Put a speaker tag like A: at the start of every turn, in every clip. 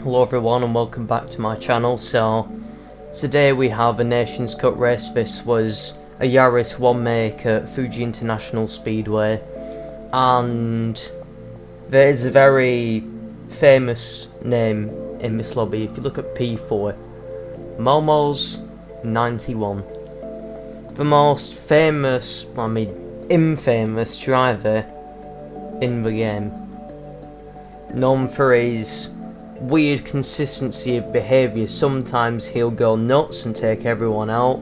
A: Hello everyone and welcome back to my channel. So today we have a Nations Cup race. This was a Yaris 1 make at Fuji International Speedway, and there is a very famous name in this lobby. If you look at P4, Momoz 91, the most famous, infamous driver in the game, known for his weird consistency of behaviour. Sometimes he'll go nuts and take everyone out,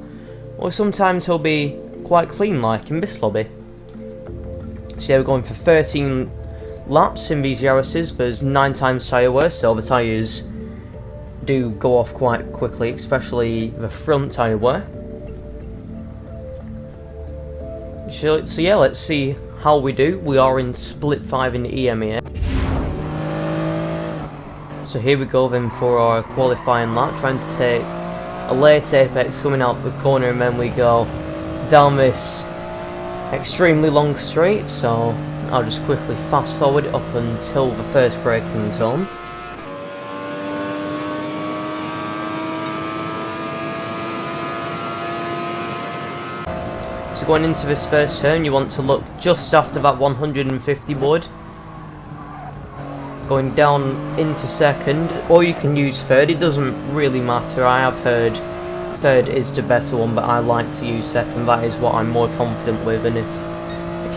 A: or sometimes he'll be quite clean, like in this lobby. So yeah, we're going for 13 laps in these Yarises. There's 9 times tyre wear, so the tyres do go off quite quickly, especially the front tyre wear. So yeah, let's see how we do. We are in split 5 in the EMEA. So here we go then for our qualifying lap, trying to take a late apex coming out the corner, and then we go down this extremely long straight. So I'll just quickly fast forward up until the first braking zone. So going into this first turn, you want to look just after that 150 wood. Going down into second, or you can use third, it doesn't really matter. I have heard third is the better one, but I like to use second. That is what I'm more confident with, and if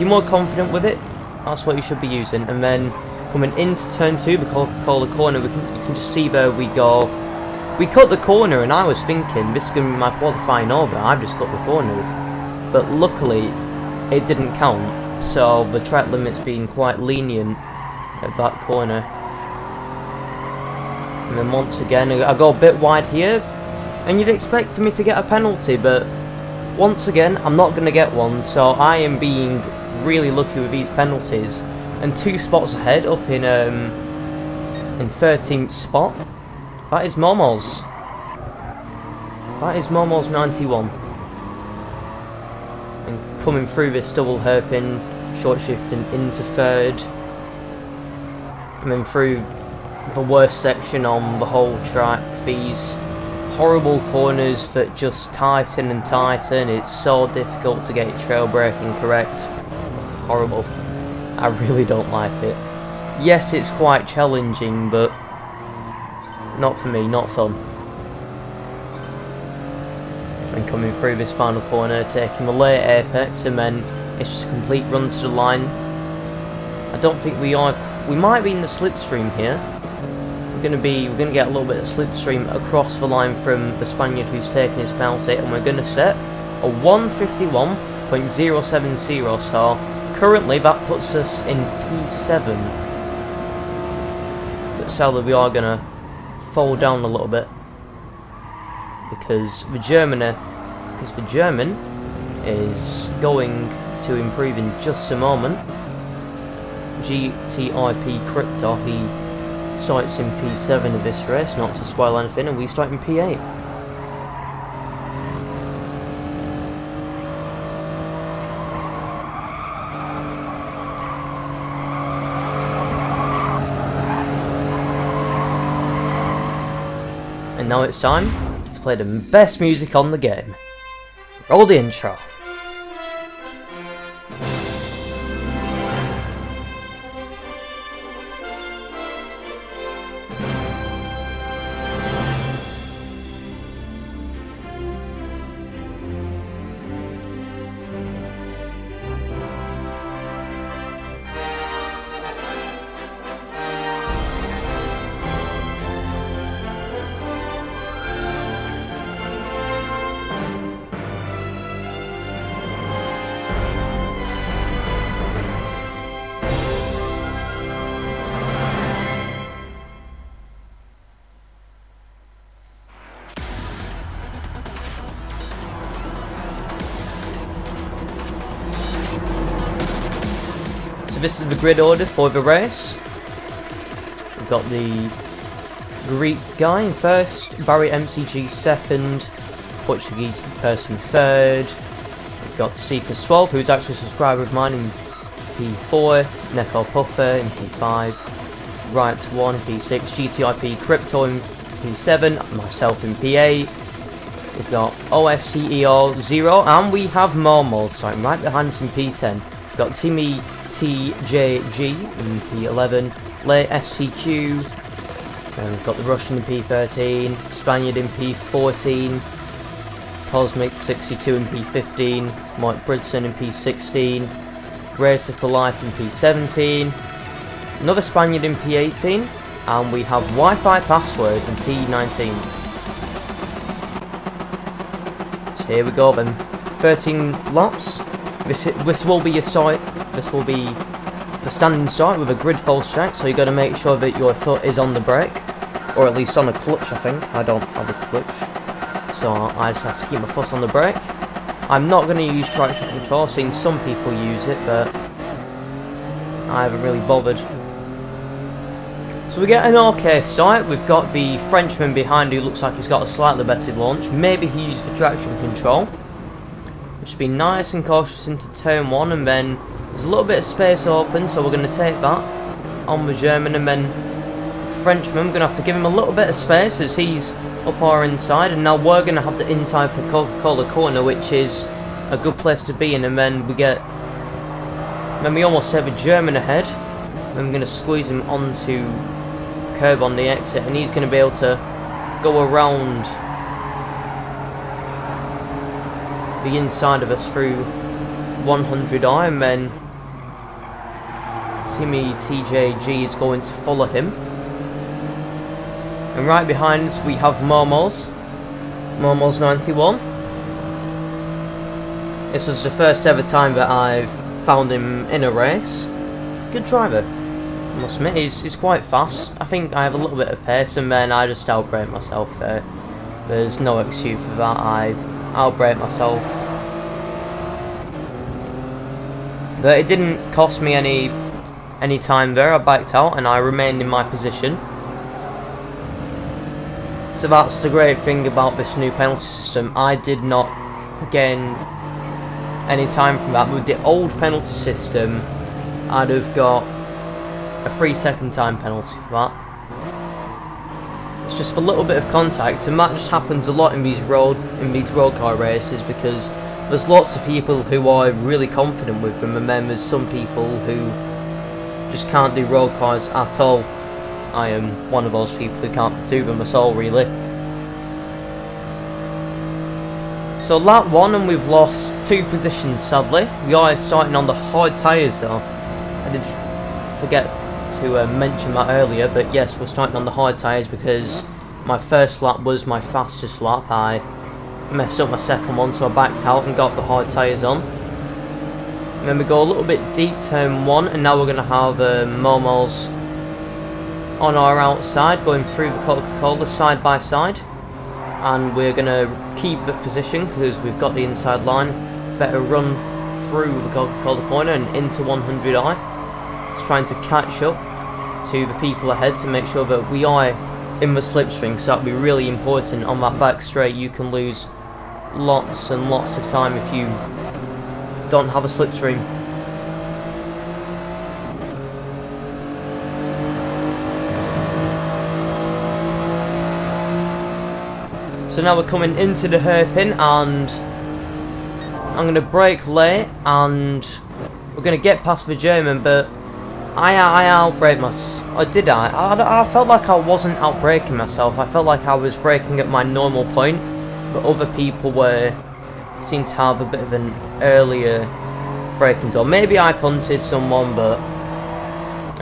A: you're more confident with it, that's what you should be using. And then coming into turn 2, the Coca-Cola corner, you can just see there we go. We cut the corner, and I was thinking this is going to be my qualifying over. I've just cut the corner, but luckily it didn't count, so the track limit's being quite lenient at that corner. And then once again I go a bit wide here, and you'd expect for me to get a penalty, but once again I'm not going to get one. So I am being really lucky with these penalties, and 2 spots ahead, up in 13th spot. That is Momoz. That is Momoz 91. And coming through this double hairpin, short shifting into third, and then through the worst section on the whole track, these horrible corners that just tighten and tighten. It's so difficult to get your trail braking correct. Horrible. I really don't like it. Yes, it's quite challenging, but not for me, not fun. And coming through this final corner, taking the late apex, and then it's just a complete run to the line. I don't think we are. We might be in the slipstream here. We're gonna get a little bit of slipstream across the line from the Spaniard who's taking his penalty, and we're gonna set a 151.070. So currently that puts us in P7. But sadly we are gonna fall down a little bit because the German is going to improve in just a moment. GTIP Crypto, he starts in P7 of this race, not to spoil anything, and we start in P8. And now it's time to play the best music on the game. Roll the intro. This is the grid order for the race. We've got the Greek guy in first, Barry MCG second, Portuguese person third. We've got Seekers12, who's actually a subscriber of mine, in P4, Neko Puffer in P5, Right 1 in P6, GTIP Crypto in P7, myself in P8. We've got OSCEO 0, and we have Momoz, so I'm right behind us in P10. We've got Timmy TJG in P11, Late SCQ, and we've got the Russian in P13, Spaniard in P14, Cosmic 62 in P15, Mike Bridson in P16, Racer for Life in P17, another Spaniard in P18, and we have Wi-Fi Password in P19. So here we go then, 13 laps. This will be your start. This will be the standing start with a grid false check, so you got to make sure that your foot is on the brake, or at least on a clutch. I think I don't have a clutch, so I just have to keep my foot on the brake. I'm not going to use traction control. I've seen some people use it, but I haven't really bothered. So we get an okay start. We've got the Frenchman behind who looks like he's got a slightly better launch. Maybe he used the traction control. Just be nice and cautious into turn 1, and then there's a little bit of space open, so we're going to take that on the German, and then the Frenchman, we're going to have to give him a little bit of space as he's up our inside, and now we're going to have the inside for Coca-Cola corner, which is a good place to be in, and then we almost have a German ahead, and we're going to squeeze him onto the curb on the exit, and he's going to be able to go around the inside of us through 100i, and then Timmy TJG is going to follow him. And right behind us we have Momoz 91. This was the first ever time that I've found him in a race. Good driver, I must admit. He's quite fast. I think I have a little bit of pace, and then I just outbrake myself there. There's no excuse for that. I outbrake myself. But it didn't cost me any time there. I backed out and I remained in my position. So that's the great thing about this new penalty system. I did not gain any time from that. With the old penalty system, I'd have got a 3-second time penalty for that. It's just a little bit of contact, and that just happens a lot in these road car races, because there's lots of people who are really confident with them, and then there's some people who just can't do road cars at all. I am one of those people who can't do them at all, really. So lap 1, and we've lost 2 positions, sadly. We are starting on the hard tyres though. I did forget to mention that earlier, but yes, we're starting on the hard tyres because my first lap was my fastest lap. I messed up my second one, so I backed out and got the hard tyres on. And then we go a little bit deep, turn 1, and now we're going to have Momoz on our outside, going through the Coca-Cola side by side. And we're going to keep the position because we've got the inside line. Better run through the Coca-Cola corner and into 100i. It's trying to catch up to the people ahead to make sure that we are in the slipstream, so that'll be really important on that back straight. You can lose lots and lots of time if you don't have a slipstream. So now we're coming into the hairpin, and I'm going to brake late, and we're going to get past the German, but I outbraked myself. I felt like I wasn't outbraking myself. I felt like I was braking at my normal point, but other people seemed to have a bit of an earlier braking zone. Maybe I punted someone, but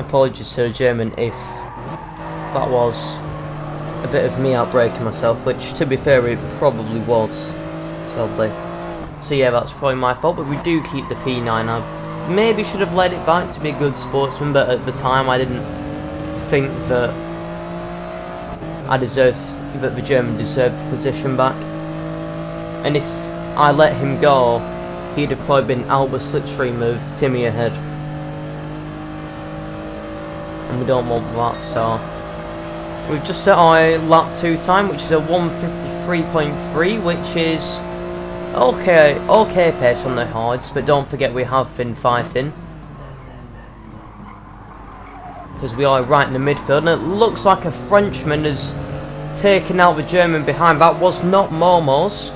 A: apologies to the German if that was a bit of me outbraking myself, which to be fair it probably was, sadly. So yeah, that's probably my fault, but we do keep the P9. I maybe should have led it back to be a good sportsman, but at the time I didn't think that the German deserved the position back. And if I let him go, he'd have probably been out the slipstream of Timmy ahead. And we don't want that, so we've just set our lap 2 time, which is a 1:53.3, which is okay pace on the hards, but don't forget we have been fighting. because we are right in the midfield, and it looks like a Frenchman has taken out the German behind. That was not Momoz,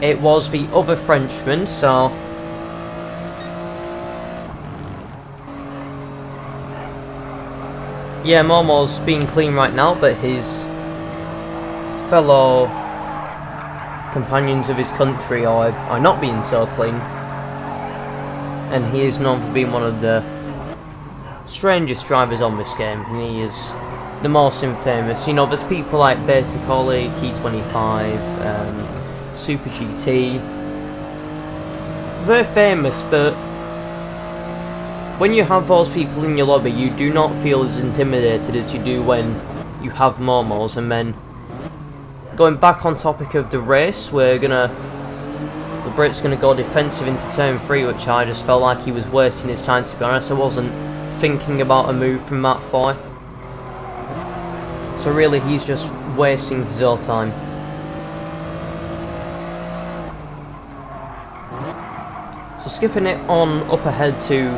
A: it was the other Frenchman, so yeah, Momoz being clean right now, but his fellow companions of his country are not being so clean, and he is known for being one of the strangest drivers on this game, and he is the most infamous. You know, there's people like basically Key 25, Super GT, they're famous, but when you have those people in your lobby, you do not feel as intimidated as you do when you have Momoz. And then going back on topic of the race, the Brit's gonna go defensive into turn 3, which I just felt like he was wasting his time, to be honest. I wasn't thinking about a move from that far. So really he's just wasting his own time. So skipping it on up ahead to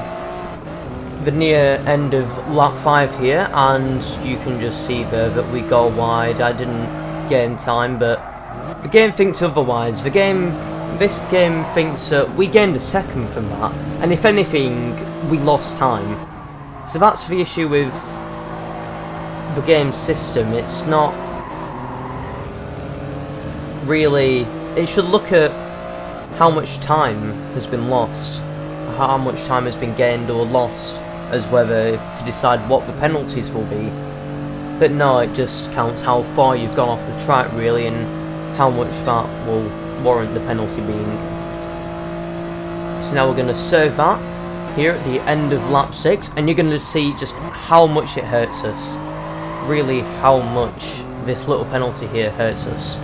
A: the near end of lap 5 here, and you can just see there that we go wide. I didn't gain time, but the game thinks otherwise. This game thinks that we gained a second from that, and if anything, we lost time. So that's the issue with the game system. It's not really. It should look at how much time has been lost, how much time has been gained or lost, as whether to decide what the penalties will be. But no, it just counts how far you've gone off the track, really, and how much that will warrant the penalty being. So now we're going to serve that here at the end of lap 6, and you're going to see just how much it hurts us. Really, how much this little penalty here hurts us.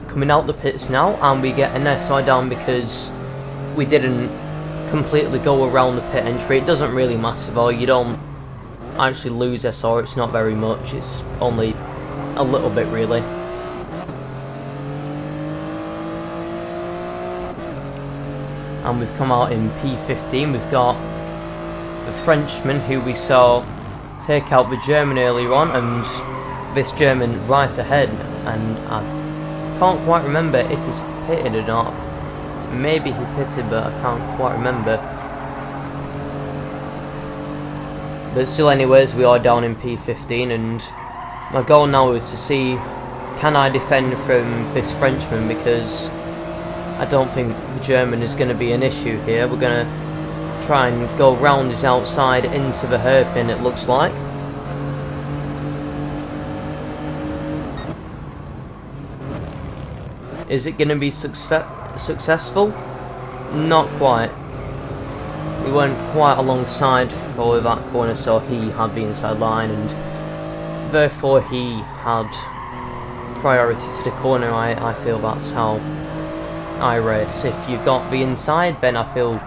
A: Coming out the pits now, and we get an SI down because we didn't completely go around the pit entry. It doesn't really matter though, you don't actually lose SR, it's not very much, it's only a little bit really. And we've come out in P15, we've got the Frenchman who we saw take out the German earlier on, and this German right ahead, and I can't quite remember if he's pitted or not. Maybe he pitted, but I can't quite remember. But still, anyways, we are down in P15, and my goal now is to see, can I defend from this Frenchman, because I don't think the German is going to be an issue here. We're going to try and go round his outside into the hairpin, it looks like. Is it going to be successful? Not quite. We weren't quite alongside for that corner, so he had the inside line, and therefore he had priority to the corner. I feel that's how I race. If you've got the inside, then I feel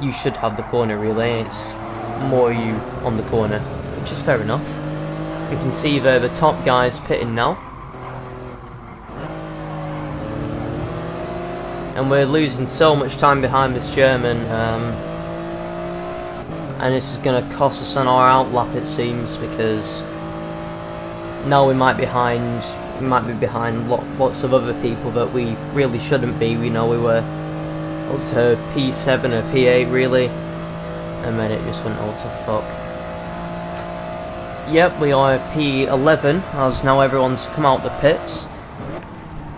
A: you should have the corner really. It's more you on the corner, which is fair enough. You can see there the top guys pitting now. And we're losing so much time behind this German, and this is going to cost us on our outlap, it seems, because now we might be behind lots of other people that we really shouldn't be. We know we were up to P7 or P8 really, and then it just went all to fuck. Yep, we are P11 as now everyone's come out the pits.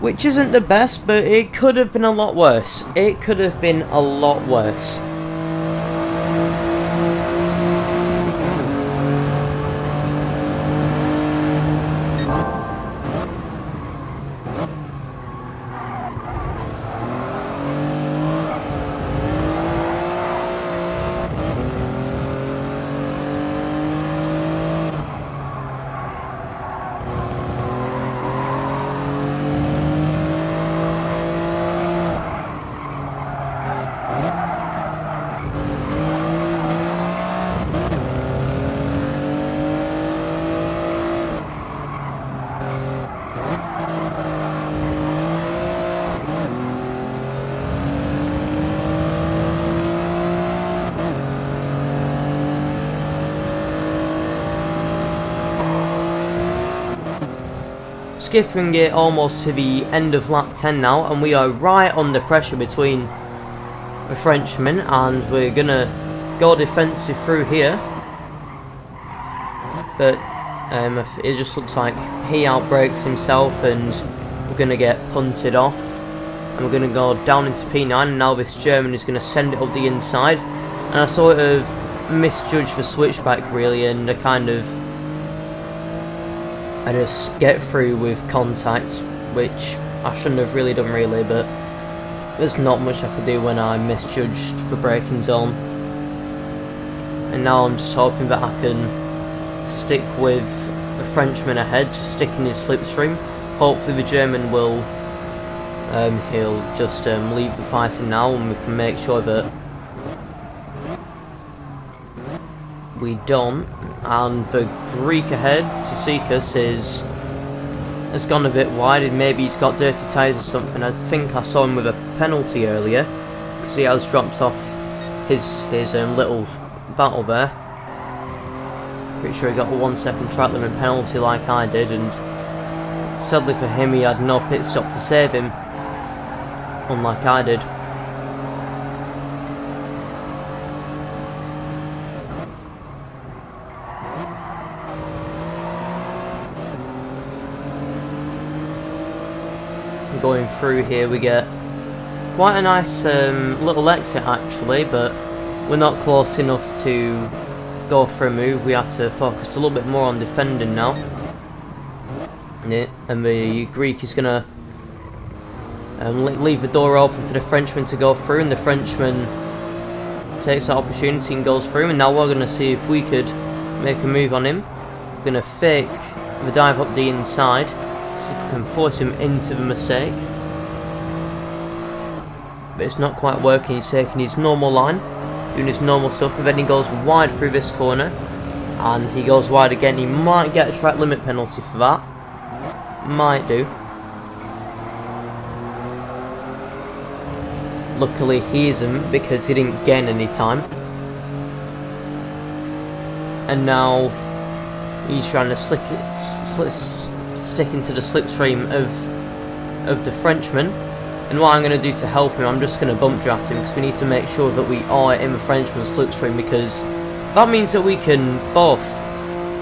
A: Which isn't the best, but it could have been a lot worse. It could have been a lot worse. skipping it almost to the end of lap 10 now, and we are right under pressure between the Frenchmen, and we're gonna go defensive through here, but it just looks like he outbrakes himself and we're gonna get punted off, and we're gonna go down into P9, and now this German is gonna send it up the inside, and I sort of misjudged the switchback really, and I just get through with contact, which I shouldn't have really done really, but there's not much I could do when I misjudged the braking zone. And now I'm just hoping that I can stick with the Frenchman ahead, just stick in his slipstream. Hopefully the German will, he'll just leave the fighting now, and we can make sure that we don't. And the Greek ahead, Tsitsikas, has gone a bit wide, and maybe he's got dirty tyres or something. I think I saw him with a penalty earlier, because he has dropped off his little battle there. Pretty sure he got a 1 second track limit penalty like I did, and sadly for him he had no pit stop to save him, unlike I did. Going through here, we get quite a nice little exit actually, but we're not close enough to go for a move. We have to focus a little bit more on defending now. And the Greek is going to leave the door open for the Frenchman to go through, and the Frenchman takes that opportunity and goes through, and now we're going to see if we could make a move on him. We're going to fake the dive up the inside, see if we can force him into the mistake. But it's not quite working. He's taking his normal line, doing his normal stuff, and then he goes wide through this corner, and he goes wide again. He might get a track limit penalty for that. Might do. Luckily he isn't, because he didn't gain any time. And now he's trying to stick into the slipstream of the Frenchman. And what I'm going to do to help him, I'm just going to bump draft him, because we need to make sure that we are in the Frenchman's slipstream, because that means that we can both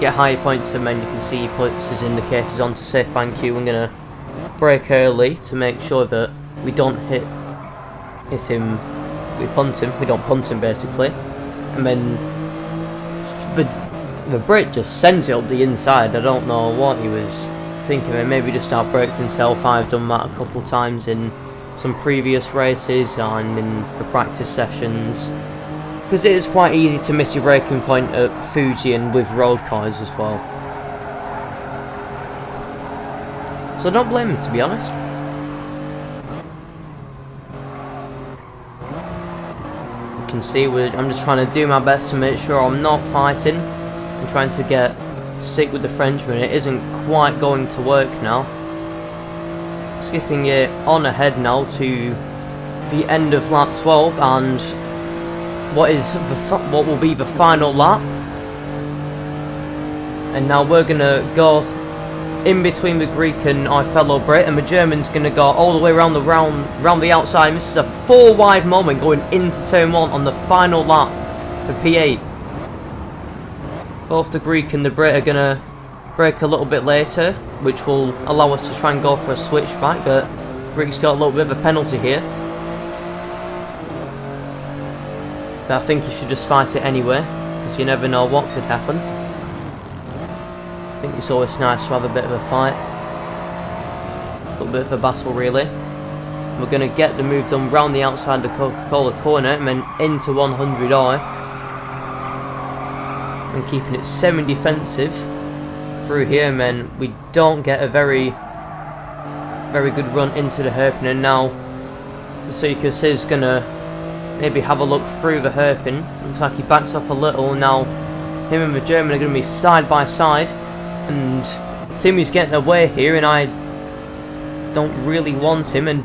A: get higher points, and then you can see he puts his indicators on to say thank you. I'm going to brake early to make sure that we don't hit him, we don't punt him basically, and then the Brit just sends it up the inside. I don't know what he was thinking, and maybe just outbraked himself. I've done that a couple times in some previous races and in the practice sessions, because it is quite easy to miss your braking point at Fuji and with road cars as well. So don't blame him, to be honest. You can see I'm just trying to do my best to make sure I'm not fighting. I'm trying to stick with the Frenchman. It isn't quite going to work now. Skipping it on ahead now to the end of lap 12, and what will be the final lap. And now we're gonna go in between the Greek and our fellow Brit, and the German's gonna go all the way around the outside. And this is a 4 wide moment going into turn 1 on the final lap for P8. Both the Greek and the Brit are gonna brake a little bit later, which will allow us to try and go for a switchback, but Greek's got a little bit of a penalty here. But I think you should just fight it anyway, because you never know what could happen. I think it's always nice to have a bit of a fight, a little bit of a battle really. We're going to get the move done round the outside of the Coca-Cola corner and then into 100i, and keeping it semi-defensive through here, and then we don't get a very good run into the hairpin. And now the Tsitsikas is going to maybe have a look through the hairpin. Looks like he backs off a little. Now him and the German are going to be side by side, and Timmy's getting away here, and I don't really want him, and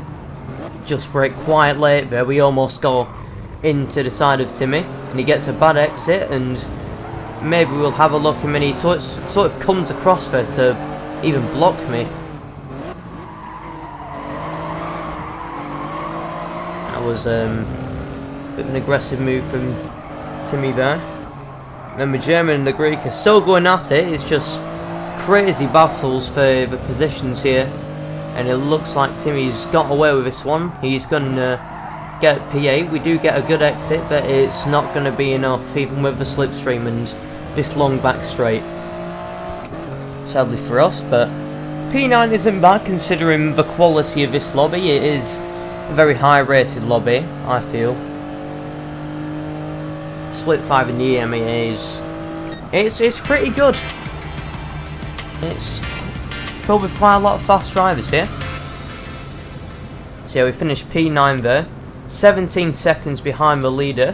A: just brake quite late there. We almost go into the side of Timmy, and he gets a bad exit, and maybe we'll have a look, and then he sort of comes across there to even block me. was a bit of an aggressive move from Timmy there. Then the German and the Greek are still going at it. It's just crazy battles for the positions here, and it looks like Timmy's got away with this one. He's gonna get P8. We do get a good exit, but it's not going to be enough even with the slipstream and this long back straight, sadly for us. But P9 isn't bad considering the quality of this lobby. It is a very high rated lobby, I feel. Split 5 in the EMEA is it's pretty good. It's filled with quite a lot of fast drivers here. So yeah, we finished P9 there, 17 seconds behind the leader,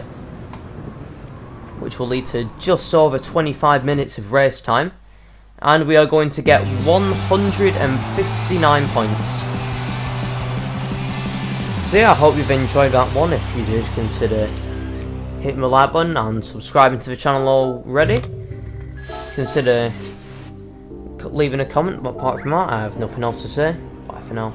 A: which will lead to just over 25 minutes of race time, and we are going to get 159 points. So yeah, I hope you've enjoyed that one. If you did, consider hitting the like button and subscribing to the channel already. Consider leaving a comment, but apart from that, I have nothing else to say. Bye for now.